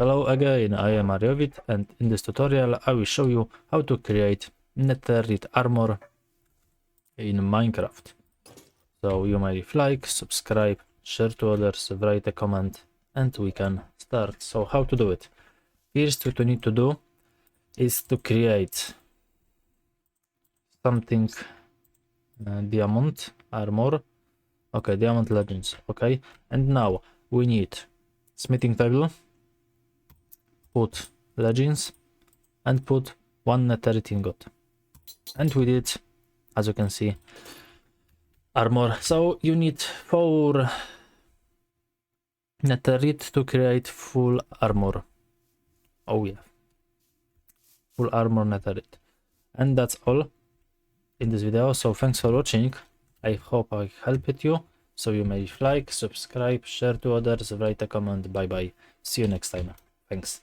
Hello again, I am Ariovit, and in this tutorial I will show you how to create Netherite armor in Minecraft. So you may like, subscribe, share to others, write a comment, and we can start. So how to do it? First what you need to do is to create something diamond armor. Okay, diamond legends. Okay, and now we need smithing table, put legends, and put one netherite ingot, and we did, as you can see, armor. So you need 4 netherite to create full armor. Oh yeah, full armor netherite. And that's all in this video. So thanks for watching. I hope I helped you. So you may like, subscribe, share to others, write a comment. Bye bye, see you next time. Thanks.